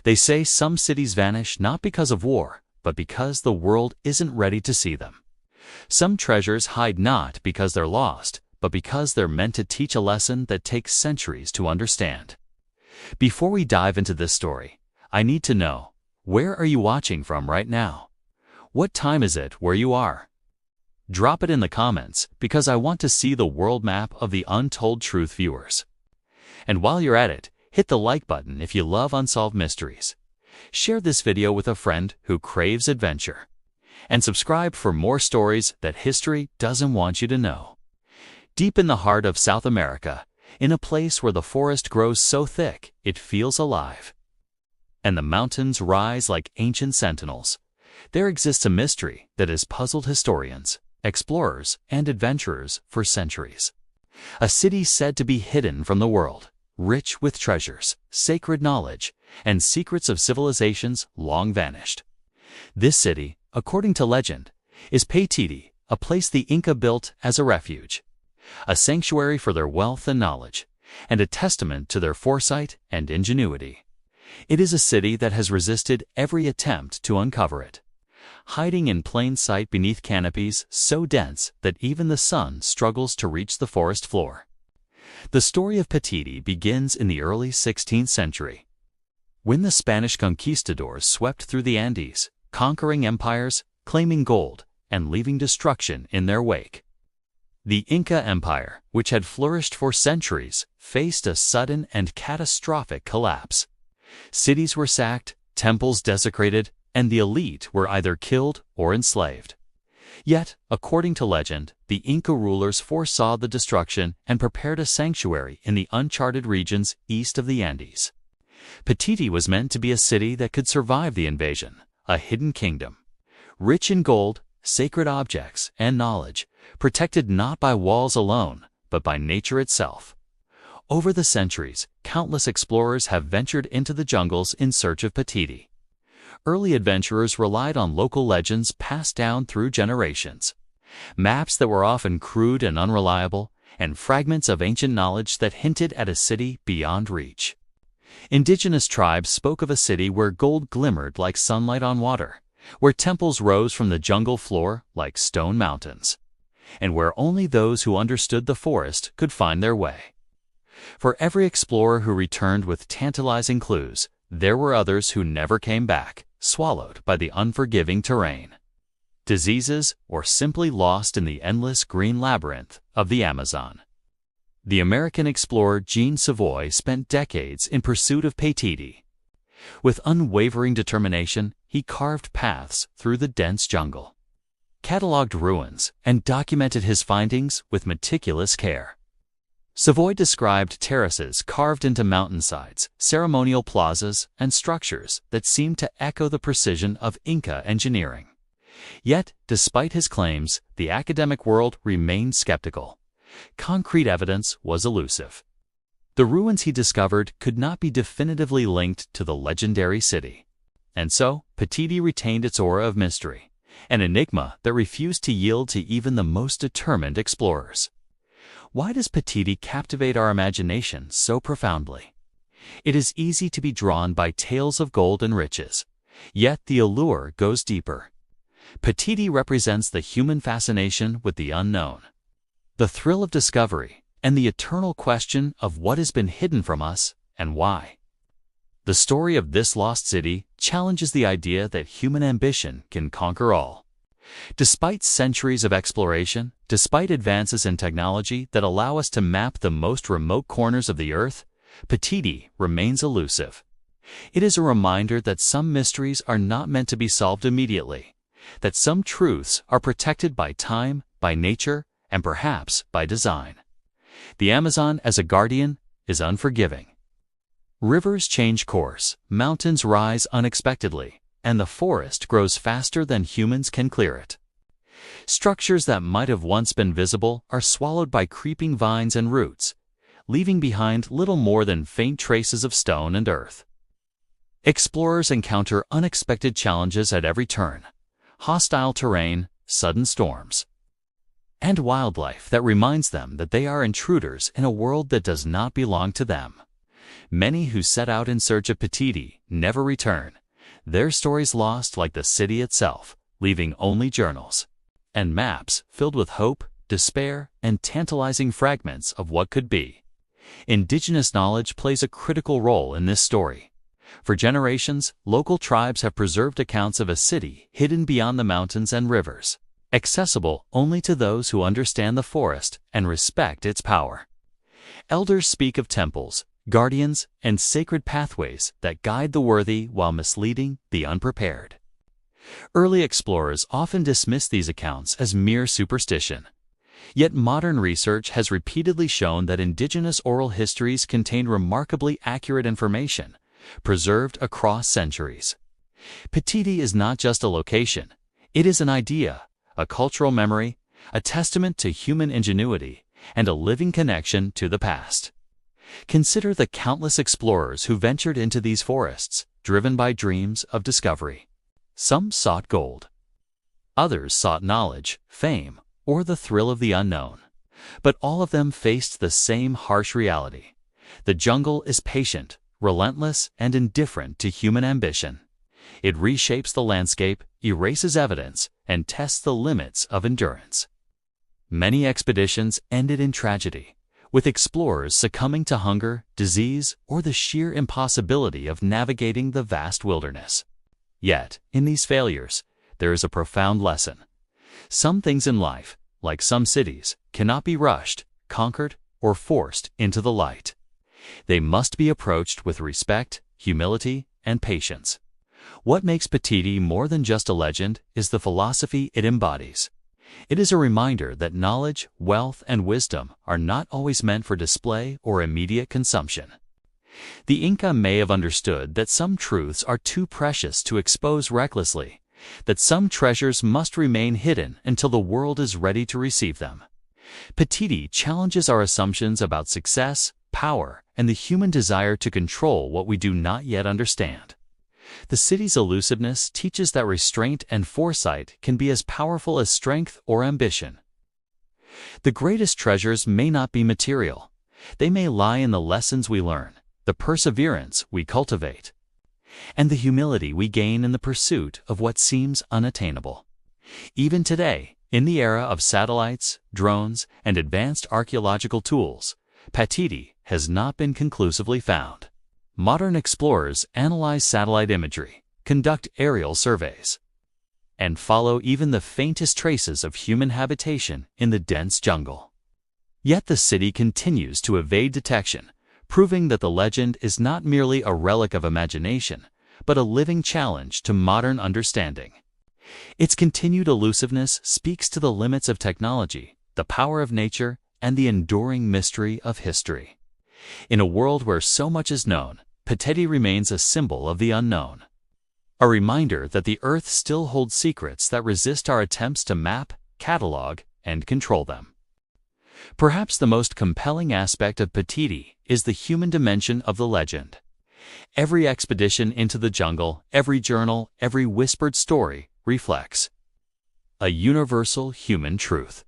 They say some cities vanish not because of war, but because the world isn't ready to see them. Some treasures hide not because they're lost, but because they're meant to teach a lesson that takes centuries to understand. Before we dive into this story, I need to know, where are you watching from right now? What time is it where you are? Drop it in the comments because I want to see the world map of the Untold Truth viewers. And while you're at it, hit the like button if you love unsolved mysteries. Share this video with a friend who craves adventure. And subscribe for more stories that history doesn't want you to know. Deep in the heart of South America, in a place where the forest grows so thick it feels alive, and the mountains rise like ancient sentinels, there exists a mystery that has puzzled historians, explorers, and adventurers for centuries. A city said to be hidden from the world, rich with treasures, sacred knowledge, and secrets of civilizations long vanished. This city, according to legend, is Paititi, a place the Inca built as a refuge, a sanctuary for their wealth and knowledge, and a testament to their foresight and ingenuity. It is a city that has resisted every attempt to uncover it, hiding in plain sight beneath canopies so dense that even the sun struggles to reach the forest floor. The story of Paititi begins in the early 16th century, when the Spanish conquistadors swept through the Andes, conquering empires, claiming gold, and leaving destruction in their wake. The Inca Empire, which had flourished for centuries, faced a sudden and catastrophic collapse. Cities were sacked, temples desecrated, and the elite were either killed or enslaved. Yet, according to legend, the Inca rulers foresaw the destruction and prepared a sanctuary in the uncharted regions east of the Andes. Paititi was meant to be a city that could survive the invasion, a hidden kingdom, rich in gold, sacred objects, and knowledge, protected not by walls alone, but by nature itself. Over the centuries, countless explorers have ventured into the jungles in search of Paititi. Early adventurers relied on local legends passed down through generations, maps that were often crude and unreliable, and fragments of ancient knowledge that hinted at a city beyond reach. Indigenous tribes spoke of a city where gold glimmered like sunlight on water, where temples rose from the jungle floor like stone mountains, and where only those who understood the forest could find their way. For every explorer who returned with tantalizing clues, there were others who never came back, swallowed by the unforgiving terrain, diseases, or simply lost in the endless green labyrinth of the Amazon. The American explorer Jean Savoy spent decades in pursuit of Paititi. With unwavering determination, he carved paths through the dense jungle, cataloged ruins, and documented his findings with meticulous care. Savoy described terraces carved into mountainsides, ceremonial plazas, and structures that seemed to echo the precision of Inca engineering. Yet, despite his claims, the academic world remained skeptical. Concrete evidence was elusive. The ruins he discovered could not be definitively linked to the legendary city. And so, Paititi retained its aura of mystery, an enigma that refused to yield to even the most determined explorers. Why does Paititi captivate our imagination so profoundly? It is easy to be drawn by tales of gold and riches, yet the allure goes deeper. Paititi represents the human fascination with the unknown, the thrill of discovery, and the eternal question of what has been hidden from us and why. The story of this lost city challenges the idea that human ambition can conquer all. Despite centuries of exploration, despite advances in technology that allow us to map the most remote corners of the earth, Paititi remains elusive. It is a reminder that some mysteries are not meant to be solved immediately, that some truths are protected by time, by nature, and perhaps by design. The Amazon as a guardian is unforgiving. Rivers change course, mountains rise unexpectedly, and the forest grows faster than humans can clear it. Structures that might have once been visible are swallowed by creeping vines and roots, leaving behind little more than faint traces of stone and earth. Explorers encounter unexpected challenges at every turn: hostile terrain, sudden storms, and wildlife that reminds them that they are intruders in a world that does not belong to them. Many who set out in search of Paititi never return, their stories lost like the city itself, leaving only journals and maps filled with hope, despair, and tantalizing fragments of what could be. Indigenous knowledge plays a critical role in this story. For generations, local tribes have preserved accounts of a city hidden beyond the mountains and rivers, accessible only to those who understand the forest and respect its power. Elders speak of temples, guardians, and sacred pathways that guide the worthy while misleading the unprepared. Early explorers often dismissed these accounts as mere superstition. Yet modern research has repeatedly shown that indigenous oral histories contain remarkably accurate information, preserved across centuries. Paititi is not just a location, it is an idea, a cultural memory, a testament to human ingenuity, and a living connection to the past. Consider the countless explorers who ventured into these forests, driven by dreams of discovery. Some sought gold. Others sought knowledge, fame, or the thrill of the unknown. But all of them faced the same harsh reality. The jungle is patient, relentless, and indifferent to human ambition. It reshapes the landscape, erases evidence, and tests the limits of endurance. Many expeditions ended in tragedy, with explorers succumbing to hunger, disease, or the sheer impossibility of navigating the vast wilderness. Yet, in these failures, there is a profound lesson. Some things in life, like some cities, cannot be rushed, conquered, or forced into the light. They must be approached with respect, humility, and patience. What makes Paititi more than just a legend is the philosophy it embodies. It is a reminder that knowledge, wealth, and wisdom are not always meant for display or immediate consumption. The Inca may have understood that some truths are too precious to expose recklessly, that some treasures must remain hidden until the world is ready to receive them. Paititi challenges our assumptions about success, power, and the human desire to control what we do not yet understand. The city's elusiveness teaches that restraint and foresight can be as powerful as strength or ambition. The greatest treasures may not be material. They may lie in the lessons we learn, the perseverance we cultivate, and the humility we gain in the pursuit of what seems unattainable. Even today, in the era of satellites, drones, and advanced archaeological tools, Paititi has not been conclusively found. Modern explorers analyze satellite imagery, conduct aerial surveys, and follow even the faintest traces of human habitation in the dense jungle. Yet the city continues to evade detection, proving that the legend is not merely a relic of imagination, but a living challenge to modern understanding. Its continued elusiveness speaks to the limits of technology, the power of nature, and the enduring mystery of history. In a world where so much is known, Paititi remains a symbol of the unknown, a reminder that the Earth still holds secrets that resist our attempts to map, catalog, and control them. Perhaps the most compelling aspect of Paititi is the human dimension of the legend. Every expedition into the jungle, every journal, every whispered story reflects a universal human truth.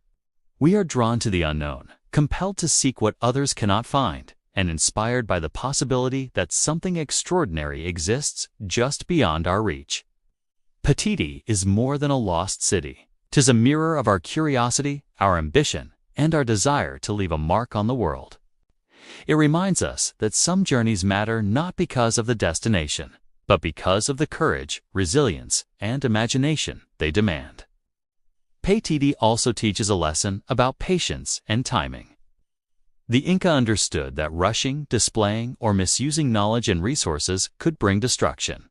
We are drawn to the unknown, compelled to seek what others cannot find, and inspired by the possibility that something extraordinary exists just beyond our reach. Paititi is more than a lost city. 'Tis a mirror of our curiosity, our ambition, and our desire to leave a mark on the world. It reminds us that some journeys matter not because of the destination, but because of the courage, resilience, and imagination they demand. Paititi also teaches a lesson about patience and timing. The Inca understood that rushing, displaying, or misusing knowledge and resources could bring destruction.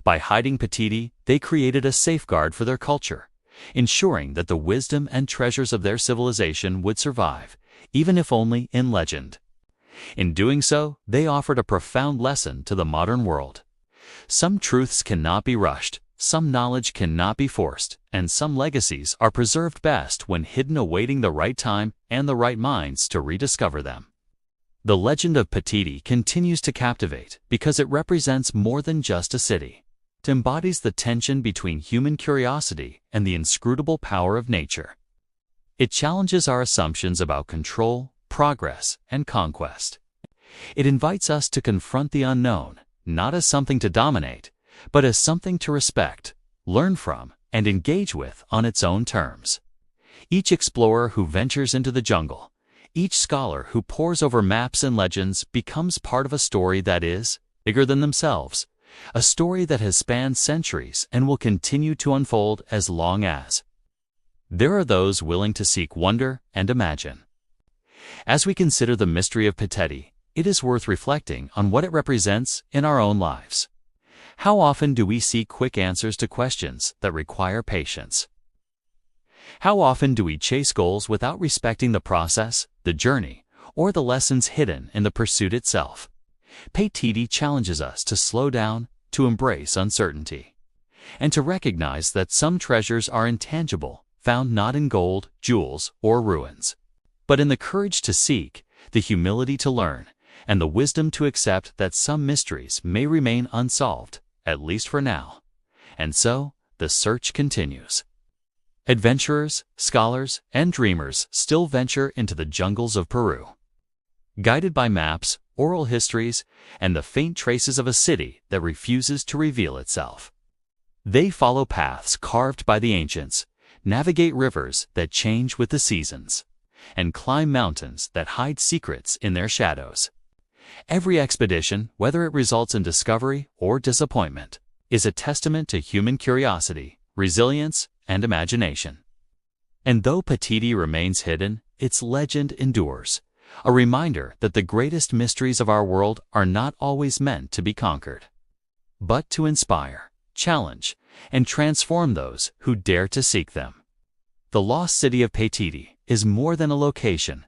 By hiding Paititi, they created a safeguard for their culture, ensuring that the wisdom and treasures of their civilization would survive, even if only in legend. In doing so, they offered a profound lesson to the modern world. Some truths cannot be rushed, some knowledge cannot be forced, and some legacies are preserved best when hidden, awaiting the right time and the right minds to rediscover them. The legend of Paititi continues to captivate because it represents more than just a city. It embodies the tension between human curiosity and the inscrutable power of nature. It challenges our assumptions about control, progress, and conquest. It invites us to confront the unknown, not as something to dominate, but as something to respect, learn from, and engage with on its own terms. Each explorer who ventures into the jungle, each scholar who pores over maps and legends becomes part of a story that is bigger than themselves, a story that has spanned centuries and will continue to unfold as long as there are those willing to seek wonder and imagine. As we consider the mystery of Paititi, it is worth reflecting on what it represents in our own lives. How often do we seek quick answers to questions that require patience? How often do we chase goals without respecting the process, the journey, or the lessons hidden in the pursuit itself? Paititi challenges us to slow down, to embrace uncertainty, and to recognize that some treasures are intangible, found not in gold, jewels, or ruins, but in the courage to seek, the humility to learn, and the wisdom to accept that some mysteries may remain unsolved, at least for now. And so, the search continues. Adventurers, scholars, and dreamers still venture into the jungles of Peru, guided by maps, oral histories, and the faint traces of a city that refuses to reveal itself. They follow paths carved by the ancients, navigate rivers that change with the seasons, and climb mountains that hide secrets in their shadows. Every expedition, whether it results in discovery or disappointment, is a testament to human curiosity, resilience, and imagination. And though Paititi remains hidden, its legend endures, a reminder that the greatest mysteries of our world are not always meant to be conquered, but to inspire, challenge, and transform those who dare to seek them. The lost city of Paititi is more than a location.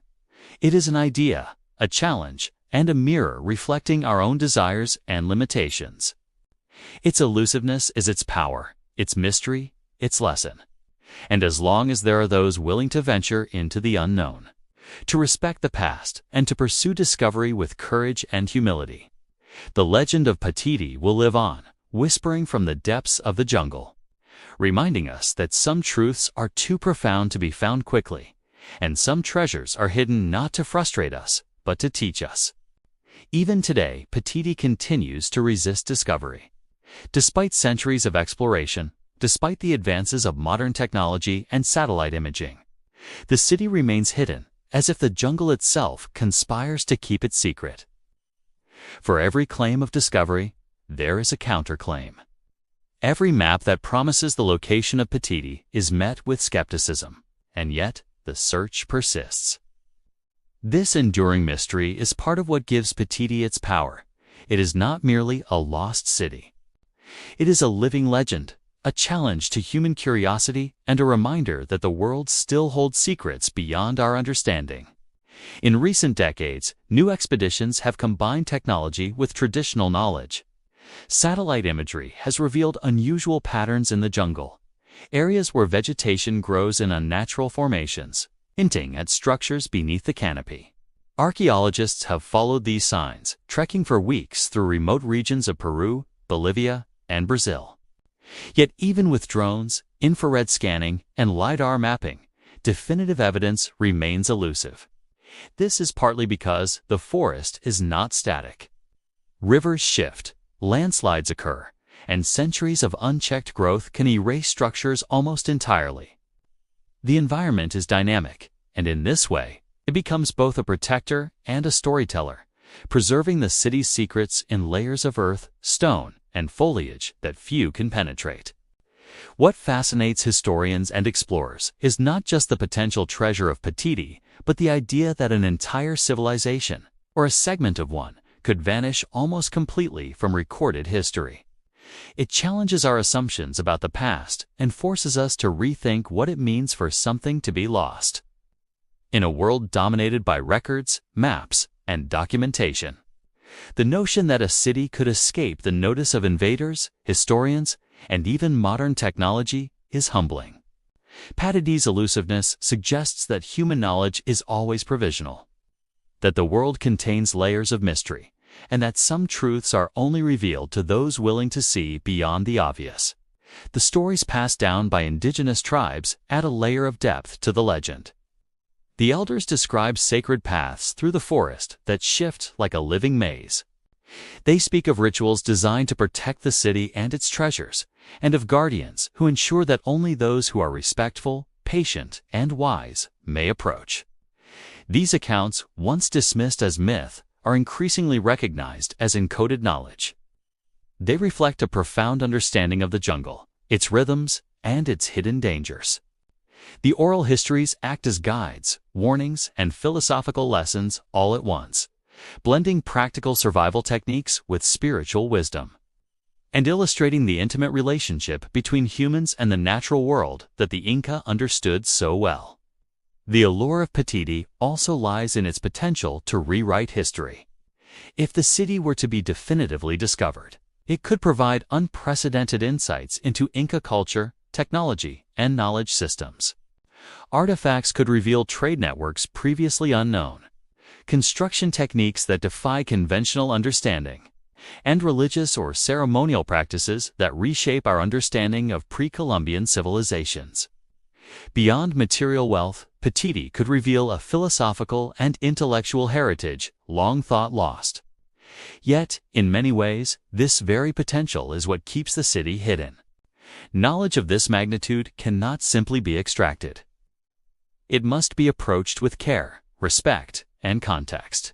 It is an idea, a challenge, and a mirror reflecting our own desires and limitations. Its elusiveness is its power, its mystery, its lesson. And as long as there are those willing to venture into the unknown, to respect the past, and to pursue discovery with courage and humility, the legend of Paititi will live on, whispering from the depths of the jungle, reminding us that some truths are too profound to be found quickly, and some treasures are hidden not to frustrate us, but to teach us. Even today, Paititi continues to resist discovery. Despite centuries of exploration, despite the advances of modern technology and satellite imaging, the city remains hidden, as if the jungle itself conspires to keep it secret. For every claim of discovery, there is a counterclaim. Every map that promises the location of Paititi is met with skepticism, and yet the search persists. This enduring mystery is part of what gives Paititi its power. It is not merely a lost city. It is a living legend, a challenge to human curiosity, and a reminder that the world still holds secrets beyond our understanding. In recent decades, new expeditions have combined technology with traditional knowledge. Satellite imagery has revealed unusual patterns in the jungle, areas where vegetation grows in unnatural formations, hinting at structures beneath the canopy. Archaeologists have followed these signs, trekking for weeks through remote regions of Peru, Bolivia, and Brazil. Yet even with drones, infrared scanning, and LiDAR mapping, definitive evidence remains elusive. This is partly because the forest is not static. Rivers shift, landslides occur, and centuries of unchecked growth can erase structures almost entirely. The environment is dynamic, and in this way, it becomes both a protector and a storyteller, preserving the city's secrets in layers of earth, stone, and foliage that few can penetrate. What fascinates historians and explorers is not just the potential treasure of Paititi, but the idea that an entire civilization, or a segment of one, could vanish almost completely from recorded history. It challenges our assumptions about the past and forces us to rethink what it means for something to be lost. In a world dominated by records, maps, and documentation, the notion that a city could escape the notice of invaders, historians, and even modern technology is humbling. Paititi's elusiveness suggests that human knowledge is always provisional, that the world contains layers of mystery, and that some truths are only revealed to those willing to see beyond the obvious. The stories passed down by indigenous tribes add a layer of depth to the legend. The elders describe sacred paths through the forest that shift like a living maze. They speak of rituals designed to protect the city and its treasures, and of guardians who ensure that only those who are respectful, patient, and wise may approach. These accounts, once dismissed as myth, are increasingly recognized as encoded knowledge. They reflect a profound understanding of the jungle, its rhythms, and its hidden dangers. The oral histories act as guides, warnings, and philosophical lessons all at once, blending practical survival techniques with spiritual wisdom, and illustrating the intimate relationship between humans and the natural world that the Inca understood so well. The allure of Paititi also lies in its potential to rewrite history. If the city were to be definitively discovered, it could provide unprecedented insights into Inca culture, technology, and knowledge systems. Artifacts could reveal trade networks previously unknown, construction techniques that defy conventional understanding, and religious or ceremonial practices that reshape our understanding of pre-Columbian civilizations. Beyond material wealth, Paititi could reveal a philosophical and intellectual heritage long thought lost. Yet, in many ways, this very potential is what keeps the city hidden. Knowledge of this magnitude cannot simply be extracted. It must be approached with care, respect, and context.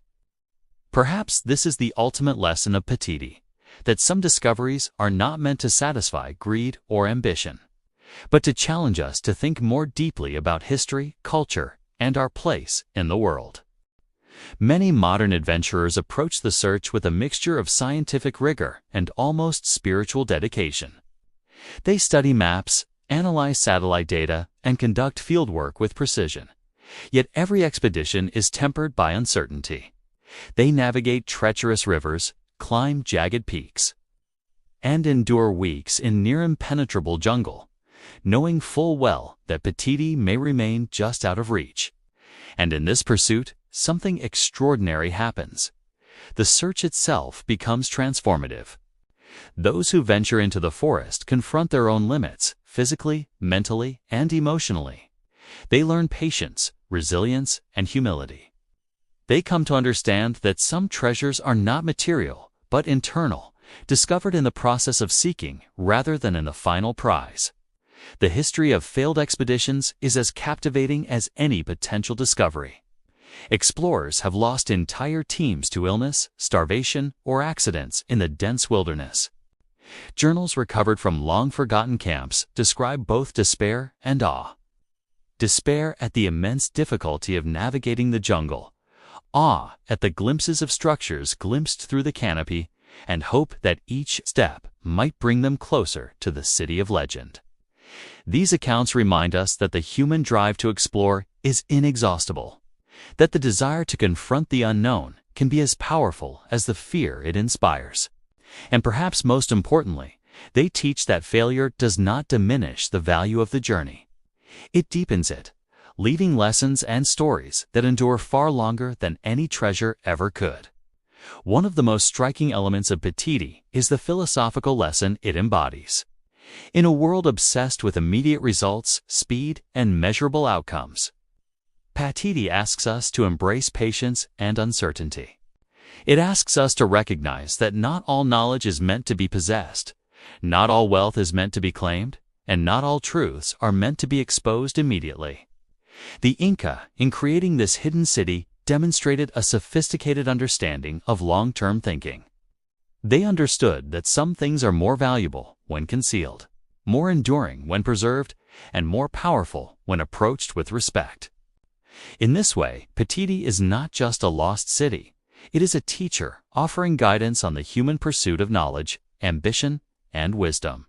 Perhaps this is the ultimate lesson of Paititi, that some discoveries are not meant to satisfy greed or ambition, but to challenge us to think more deeply about history, culture, and our place in the world. Many modern adventurers approach the search with a mixture of scientific rigor and almost spiritual dedication. They study maps, analyze satellite data, and conduct fieldwork with precision. Yet every expedition is tempered by uncertainty. They navigate treacherous rivers, climb jagged peaks, and endure weeks in near impenetrable jungle, knowing full well that Paititi may remain just out of reach. And in this pursuit, something extraordinary happens. The search itself becomes transformative. Those who venture into the forest confront their own limits, physically, mentally, and emotionally. They learn patience, resilience, and humility. They come to understand that some treasures are not material, but internal, discovered in the process of seeking rather than in the final prize. The history of failed expeditions is as captivating as any potential discovery. Explorers have lost entire teams to illness, starvation, or accidents in the dense wilderness. Journals recovered from long-forgotten camps describe both despair and awe. Despair at the immense difficulty of navigating the jungle, awe at the glimpses of structures glimpsed through the canopy, and hope that each step might bring them closer to the city of legend. These accounts remind us that the human drive to explore is inexhaustible, that the desire to confront the unknown can be as powerful as the fear it inspires. And perhaps most importantly, they teach that failure does not diminish the value of the journey. It deepens it, leaving lessons and stories that endure far longer than any treasure ever could. One of the most striking elements of Paititi is the philosophical lesson it embodies. In a world obsessed with immediate results, speed, and measurable outcomes, Paititi asks us to embrace patience and uncertainty. It asks us to recognize that not all knowledge is meant to be possessed, not all wealth is meant to be claimed, and not all truths are meant to be exposed immediately. The Inca, in creating this hidden city, demonstrated a sophisticated understanding of long-term thinking. They understood that some things are more valuable when concealed, more enduring when preserved, and more powerful when approached with respect. In this way, Paititi is not just a lost city. It is a teacher offering guidance on the human pursuit of knowledge, ambition, and wisdom.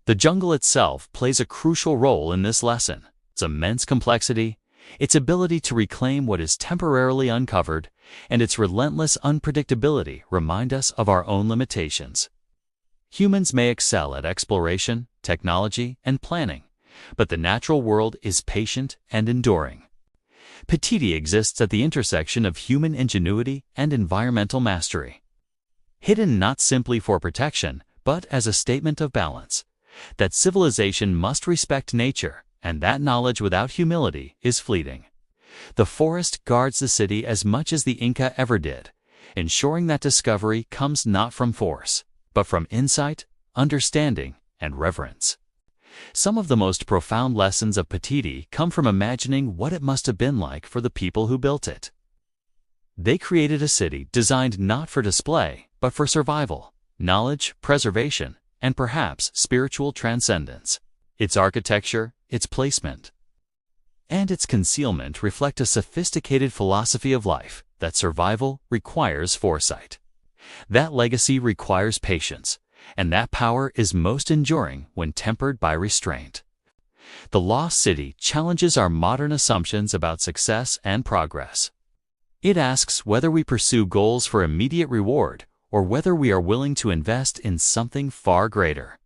The jungle itself plays a crucial role in this lesson. Its immense complexity, its ability to reclaim what is temporarily uncovered, and its relentless unpredictability remind us of our own limitations. Humans may excel at exploration, technology, and planning, but the natural world is patient and enduring. Paititi exists at the intersection of human ingenuity and environmental mastery. Hidden not simply for protection, but as a statement of balance, that civilization must respect nature, and that knowledge without humility is fleeting. The forest guards the city as much as the Inca ever did, ensuring that discovery comes not from force, but from insight, understanding, and reverence. Some of the most profound lessons of Paititi come from imagining what it must have been like for the people who built it. They created a city designed not for display, but for survival, knowledge, preservation, and perhaps spiritual transcendence. Its architecture, its placement, and its concealment reflect a sophisticated philosophy of life that survival requires foresight. That legacy requires patience, and that power is most enduring when tempered by restraint. The Lost City challenges our modern assumptions about success and progress. It asks whether we pursue goals for immediate reward or whether we are willing to invest in something far greater,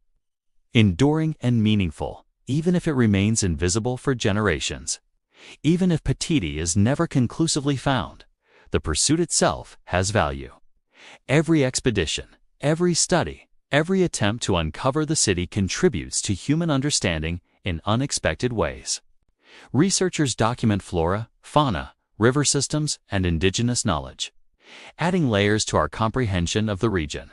enduring and meaningful, even if it remains invisible for generations. Even if Paititi is never conclusively found, the pursuit itself has value. Every expedition, every study, every attempt to uncover the city contributes to human understanding in unexpected ways. Researchers document flora, fauna, river systems, and indigenous knowledge, adding layers to our comprehension of the region.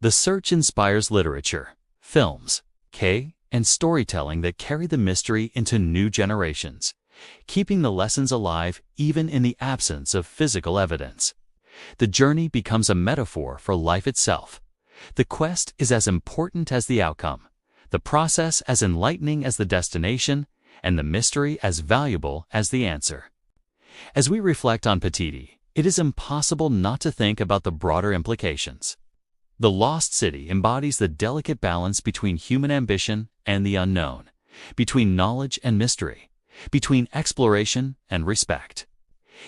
The search inspires literature, films, and storytelling that carry the mystery into new generations, keeping the lessons alive even in the absence of physical evidence. The journey becomes a metaphor for life itself. The quest is as important as the outcome, the process as enlightening as the destination, and the mystery as valuable as the answer. As we reflect on Paititi, it is impossible not to think about the broader implications. The Lost City embodies the delicate balance between human ambition and the unknown, between knowledge and mystery, between exploration and respect.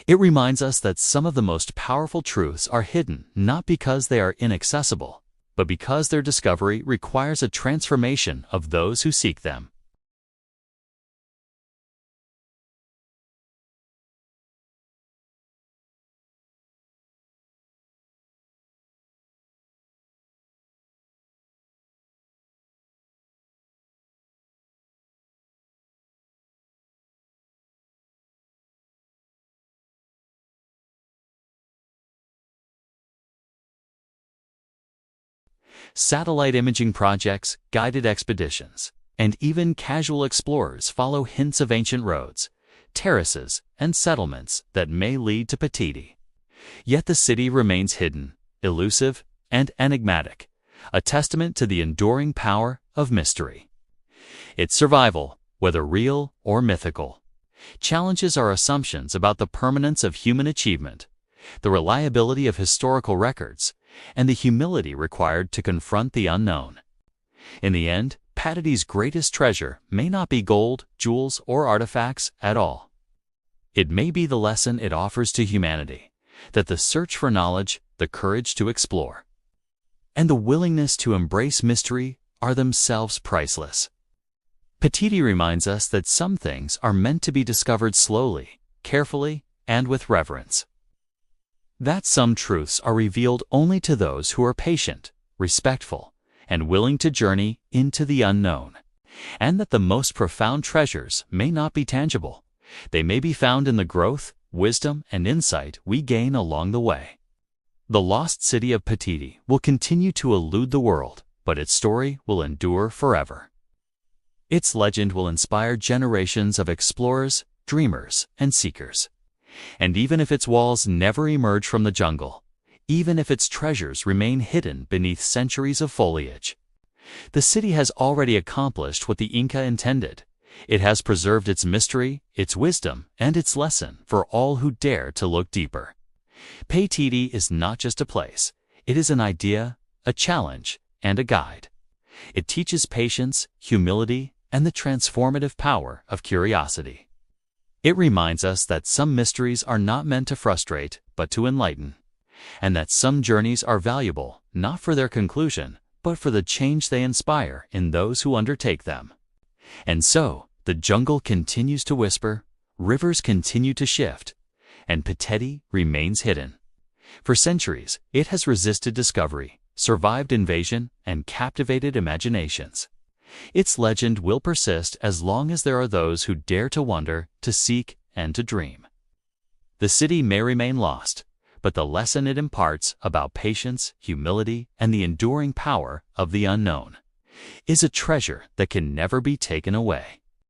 It reminds us that some of the most powerful truths are hidden not because they are inaccessible, but because their discovery requires a transformation of those who seek them. Satellite imaging projects, guided expeditions, and even casual explorers follow hints of ancient roads, terraces, and settlements that may lead to Paititi. Yet the city remains hidden, elusive, and enigmatic, a testament to the enduring power of mystery. Its survival, whether real or mythical, challenges our assumptions about the permanence of human achievement, the reliability of historical records, and the humility required to confront the unknown. In the end, Paititi's greatest treasure may not be gold, jewels, or artifacts at all. It may be the lesson it offers to humanity, that the search for knowledge, the courage to explore, and the willingness to embrace mystery are themselves priceless. Paititi reminds us that some things are meant to be discovered slowly, carefully, and with reverence. That some truths are revealed only to those who are patient, respectful, and willing to journey into the unknown, and that the most profound treasures may not be tangible. They may be found in the growth, wisdom, and insight we gain along the way. The Lost City of Paititi will continue to elude the world, but its story will endure forever. Its legend will inspire generations of explorers, dreamers, and seekers. And even if its walls never emerge from the jungle, even if its treasures remain hidden beneath centuries of foliage, the city has already accomplished what the Inca intended. It has preserved its mystery, its wisdom, and its lesson for all who dare to look deeper. Paititi is not just a place. It is an idea, a challenge, and a guide. It teaches patience, humility, and the transformative power of curiosity. It reminds us that some mysteries are not meant to frustrate, but to enlighten, and that some journeys are valuable not for their conclusion, but for the change they inspire in those who undertake them. And so, the jungle continues to whisper, rivers continue to shift, and Paititi remains hidden. For centuries, it has resisted discovery, survived invasion, and captivated imaginations. Its legend will persist as long as there are those who dare to wonder, to seek, and to dream. The city may remain lost, but the lesson it imparts about patience, humility, and the enduring power of the unknown is a treasure that can never be taken away.